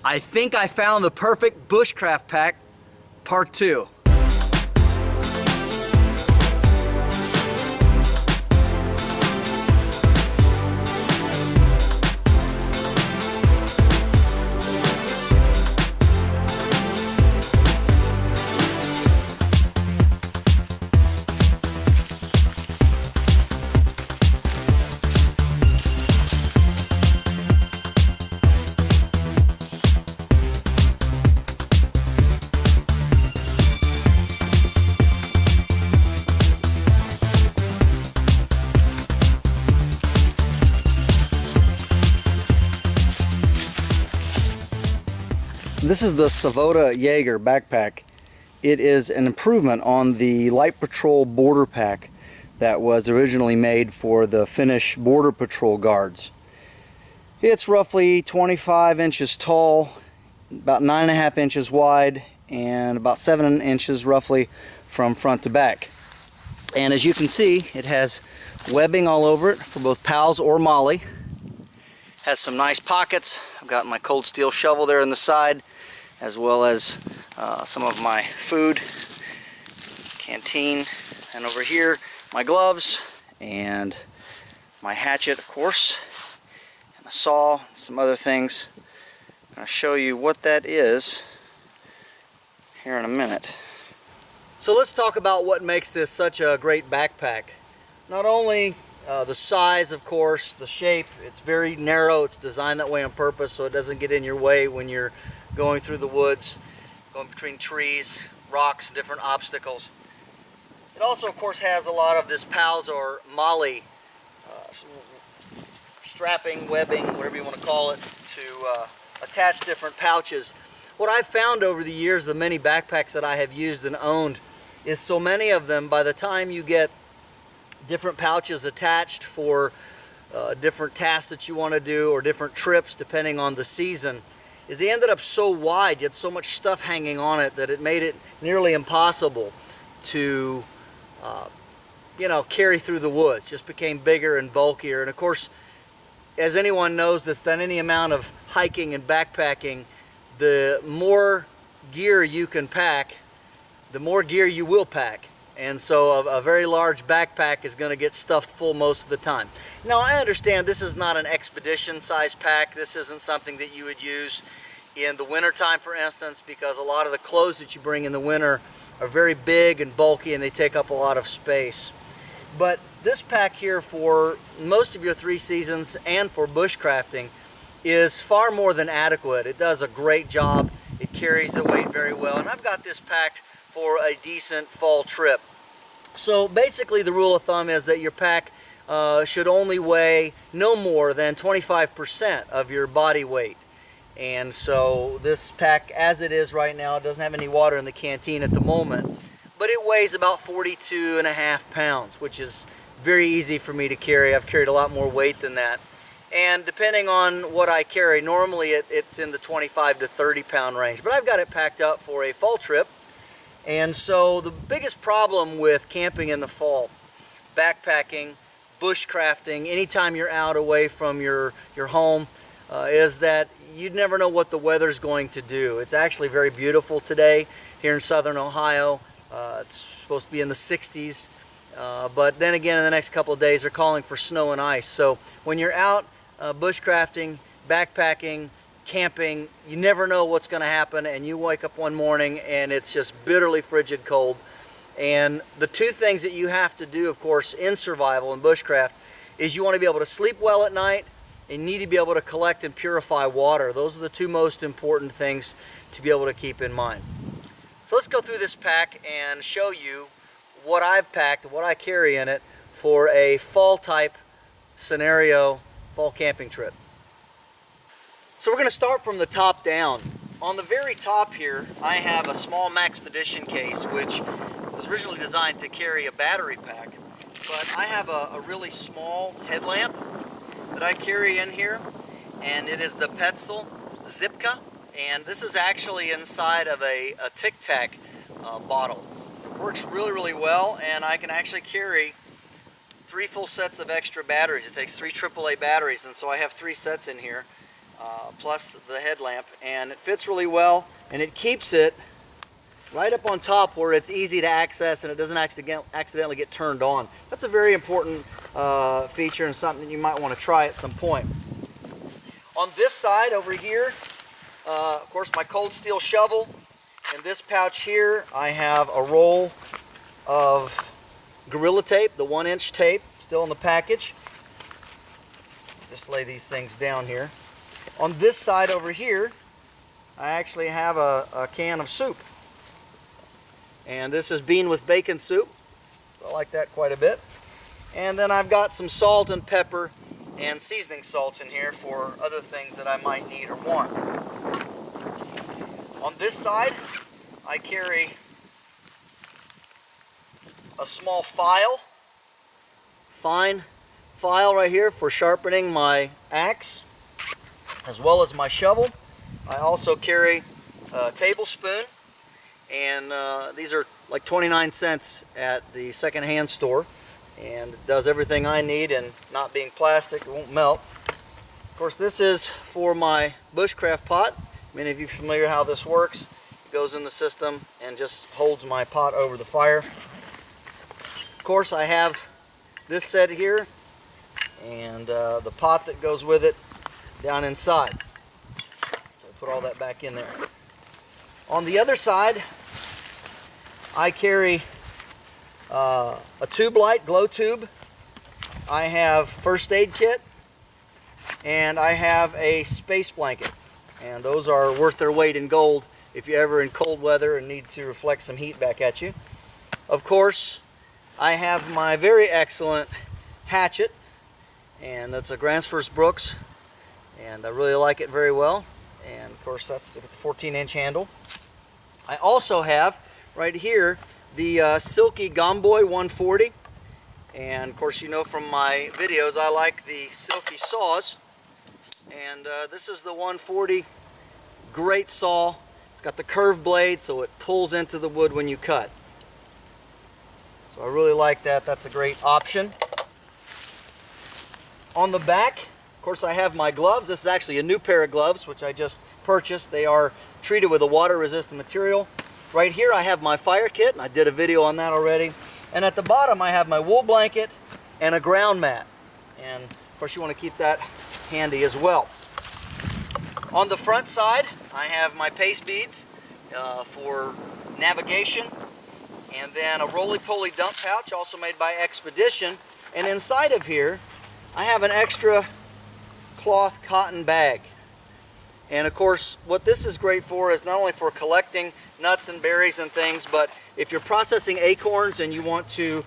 I think I found the perfect bushcraft pack, part 2. This is the Savotta Jaeger backpack. It is an improvement on the Light Patrol border pack that was originally made for the Finnish border patrol guards. It's roughly 25 inches tall, about 9.5 inches wide, and about 7 inches roughly from front to back. And as you can see, it has webbing all over it for both PALs or Molly. Has some nice pockets. I've got my cold steel shovel there on the side, as well as some of my food, canteen, and over here my gloves and my hatchet, of course, and a saw, and some other things. I'll show you what that is here in a minute. So let's talk about what makes this such a great backpack. Not only the size, of course, the shape. It's very narrow. It's designed that way on purpose so it doesn't get in your way when you're going through the woods, going between trees, rocks, different obstacles. It also, of course, has a lot of this PALS or Molly strapping, webbing, whatever you want to call it, to attach different pouches. What I've found over the years, the many backpacks that I have used and owned, is so many of them, by the time you get different pouches attached for different tasks that you want to do or different trips depending on the season, is they ended up so wide, you had so much stuff hanging on it that it made it nearly impossible to carry through the woods. Just became bigger and bulkier. And of course, as anyone knows this, than any amount of hiking and backpacking, the more gear you can pack, the more gear you will pack. And so a very large backpack is going to get stuffed full most of the time. Now, I understand this is not an expedition size pack. This isn't something that you would use in the winter time, for instance, because a lot of the clothes that you bring in the winter are very big and bulky and they take up a lot of space. But this pack here, for most of your 3 seasons and for bushcrafting, is far more than adequate. It does a great job. It carries the weight very well, and I've got this packed for a decent fall trip. So basically the rule of thumb is that your pack should only weigh no more than 25% of your body weight. And so this pack, as it is right now, it doesn't have any water in the canteen at the moment, but it weighs about 42.5 pounds, which is very easy for me to carry. I've carried a lot more weight than that. And depending on what I carry, normally it's in the 25 to 30 pound range, but I've got it packed up for a fall trip. And so the biggest problem with camping in the fall, backpacking, bushcrafting, anytime you're out away from your home, is that you never know what the weather's going to do. It's actually very beautiful today here in southern Ohio. It's supposed to be in the 60s, but then again in the next couple of days they're calling for snow and ice. So when you're out bushcrafting, backpacking, camping, you never know what's going to happen, and you wake up one morning and it's just bitterly frigid cold. And the 2 things that you have to do, of course, in survival and bushcraft is you want to be able to sleep well at night and you need to be able to collect and purify water. Those are the 2 most important things to be able to keep in mind. So let's go through this pack and show you what I've packed, what I carry in it for a fall type scenario, fall camping trip. So we're going to start from the top down. On the very top here, I have a small Maxpedition case, which was originally designed to carry a battery pack. But I have a really small headlamp that I carry in here, and it is the Petzl Zipka, and this is actually inside of a Tic Tac bottle. It works really, really well, and I can actually carry 3 full sets of extra batteries. It takes 3 AAA batteries, and so I have 3 sets in here. plus the headlamp, and it fits really well, and it keeps it right up on top where it's easy to access and it doesn't accidentally get turned on. That's a very important feature and something you might want to try at some point. On this side over here, of course, my cold steel shovel. In this pouch here, I have a roll of Gorilla Tape, the 1-inch tape, still in the package. Just lay these things down here. On this side over here, I actually have a can of soup. And this is bean with bacon soup. I like that quite a bit. And then I've got some salt and pepper and seasoning salts in here for other things that I might need or want. On this side, I carry a small fine file right here for sharpening my axe, as well as my shovel. I also carry a tablespoon, and these are like 29 cents at the secondhand store, and it does everything I need, and not being plastic, it won't melt. Of course, this is for my Bushcraft pot. Many of you are familiar how this works. It goes in the system and just holds my pot over the fire. Of course, I have this set here, and the pot that goes with it down inside. So I put all that back in there. On the other side, I carry a tube light, glow tube. I have first aid kit, and I have a space blanket. And those are worth their weight in gold if you're ever in cold weather and need to reflect some heat back at you. Of course, I have my very excellent hatchet, and that's a Gransfors Brooks, and I really like it very well. And of course, that's the 14-inch handle. I also have right here the Silky Gomboy 140, and of course, you know from my videos I like the Silky saws, and this is the 140. Great saw. It's got the curved blade so it pulls into the wood when you cut. So I really like that. That's a great option. On the back, of course, I have my gloves. This is actually a new pair of gloves which I just purchased. They are treated with a water-resistant material. Right here I have my fire kit, and I did a video on that already. And at the bottom I have my wool blanket and a ground mat. And of course you want to keep that handy as well. On the front side I have my paste beads for navigation, and then a roly-poly dump pouch also made by Expedition. And inside of here I have an extra cloth cotton bag. And of course, what this is great for is not only for collecting nuts and berries and things, but if you're processing acorns and you want to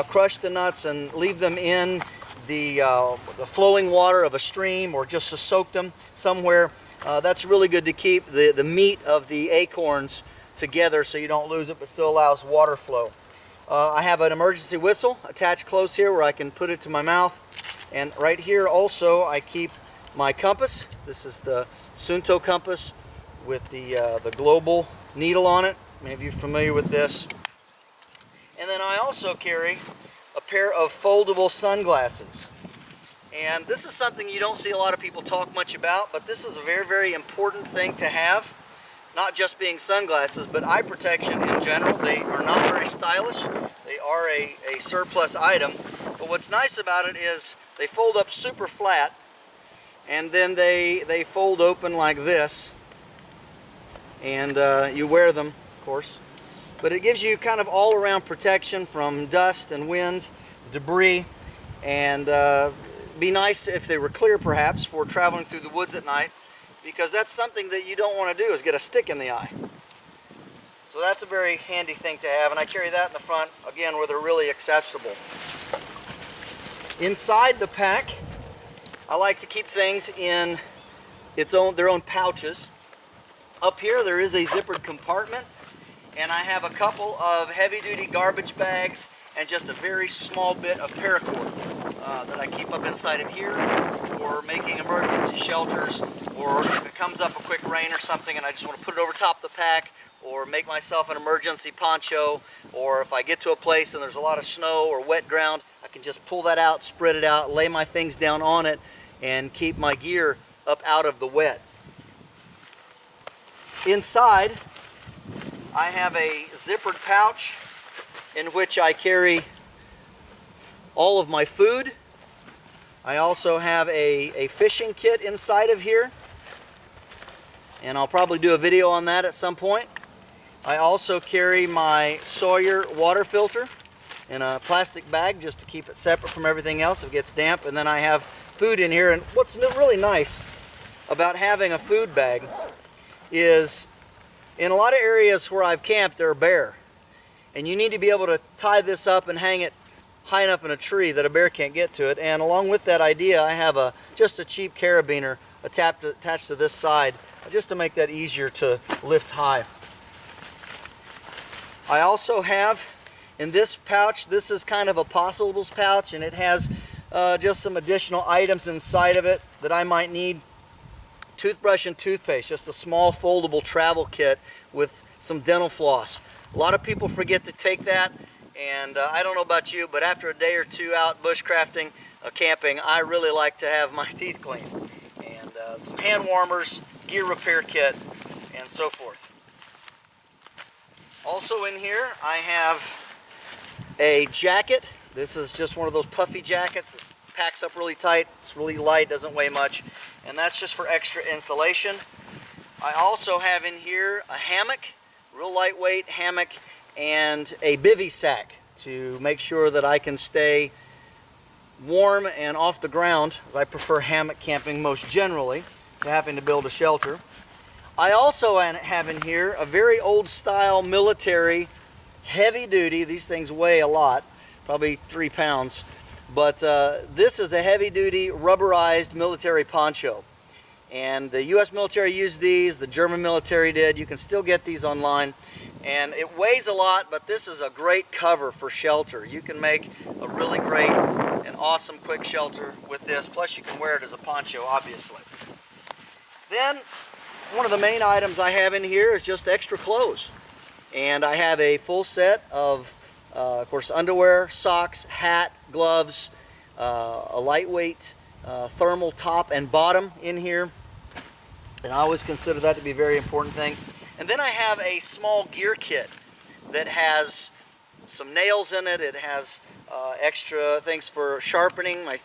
crush the nuts and leave them in the flowing water of a stream, or just to soak them somewhere, that's really good to keep the meat of the acorns together so you don't lose it, but still allows water flow. I have an emergency whistle attached close here where I can put it to my mouth. And right here also I keep my compass. This is the Sunto compass with the global needle on it. Many of you are familiar with this. And then I also carry a pair of foldable sunglasses. And this is something you don't see a lot of people talk much about, but this is a very, very important thing to have. Not just being sunglasses, but eye protection in general. They are not very stylish. They are a surplus item. But what's nice about it is they fold up super flat, and then they fold open like this, and you wear them, of course. But it gives you kind of all-around protection from dust and wind, debris, and be nice if they were clear, perhaps, for traveling through the woods at night, because that's something that you don't want to do, is get a stick in the eye. So that's a very handy thing to have, and I carry that in the front, again, where they're really accessible. Inside the pack, I like to keep things in their own pouches. Up here there is a zippered compartment, and I have a couple of heavy-duty garbage bags and just a very small bit of paracord that I keep up inside of here for making emergency shelters, or if it comes up a quick rain or something and I just want to put it over top the pack, or make myself an emergency poncho, or if I get to a place and there's a lot of snow or wet ground, I can just pull that out, spread it out, lay my things down on it, and keep my gear up out of the wet. Inside, I have a zippered pouch in which I carry all of my food. I also have a fishing kit inside of here, and I'll probably do a video on that at some point. I also carry my Sawyer water filter in a plastic bag just to keep it separate from everything else if it gets damp. And then I have food in here. And what's really nice about having a food bag is in a lot of areas where I've camped, they're bare. And you need to be able to tie this up and hang it high enough in a tree that a bear can't get to it. And along with that idea, I have just a cheap carabiner attached to this side just to make that easier to lift high. I also have in this pouch, this is kind of a possibles pouch, and it has just some additional items inside of it that I might need. Toothbrush and toothpaste, just a small foldable travel kit with some dental floss. A lot of people forget to take that, and I don't know about you, but after a day or two out bushcrafting, camping, I really like to have my teeth cleaned. And some hand warmers, gear repair kit, and so forth. Also in here, I have a jacket. This is just one of those puffy jackets. It packs up really tight. It's really light, doesn't weigh much. And that's just for extra insulation. I also have in here a hammock, real lightweight hammock, and a bivy sack to make sure that I can stay warm and off the ground, as I prefer hammock camping most generally to having to build a shelter. I also have in here a very old style military, heavy duty, these things weigh a lot, probably 3 pounds, but this is a heavy duty rubberized military poncho. And the US military used these, the German military did. You can still get these online. And it weighs a lot, but this is a great cover for shelter. You can make a really great and awesome quick shelter with this, plus you can wear it as a poncho, obviously. Then, one of the main items I have in here is just extra clothes. And I have a full set of course, underwear, socks, hat, gloves, a lightweight thermal top and bottom in here. And I always consider that to be a very important thing. And then I have a small gear kit that has some nails in it. It has extra things for sharpening my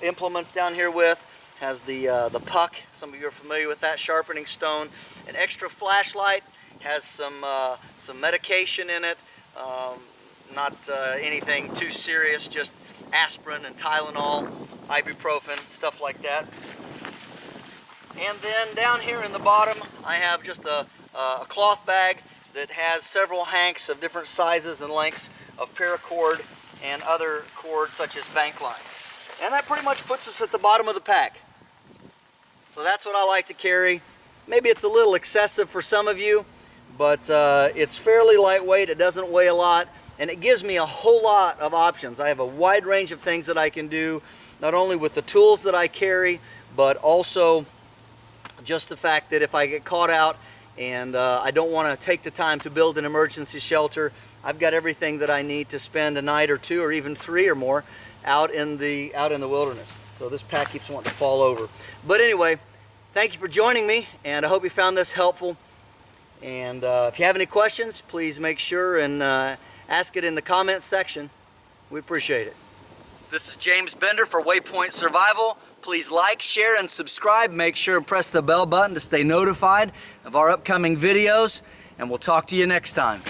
implements down here with. Has the puck, some of you are familiar with that sharpening stone. An extra flashlight, has some medication in it, not anything too serious, just aspirin and Tylenol, ibuprofen, stuff like that. And then down here in the bottom, I have just a cloth bag that has several hanks of different sizes and lengths of paracord and other cord such as bank line. And that pretty much puts us at the bottom of the pack. So that's what I like to carry. Maybe it's a little excessive for some of you, but it's fairly lightweight, it doesn't weigh a lot, and it gives me a whole lot of options. I have a wide range of things that I can do, not only with the tools that I carry, but also just the fact that if I get caught out and I don't want to take the time to build an emergency shelter, I've got everything that I need to spend a night or two or even 3 or more out in the wilderness. So this pack keeps wanting to fall over. But anyway, thank you for joining me, and I hope you found this helpful. And if you have any questions, please make sure and ask it in the comments section. We appreciate it. This is James Bender for Waypoint Survival. Please like, share, and subscribe. Make sure and press the bell button to stay notified of our upcoming videos, and we'll talk to you next time.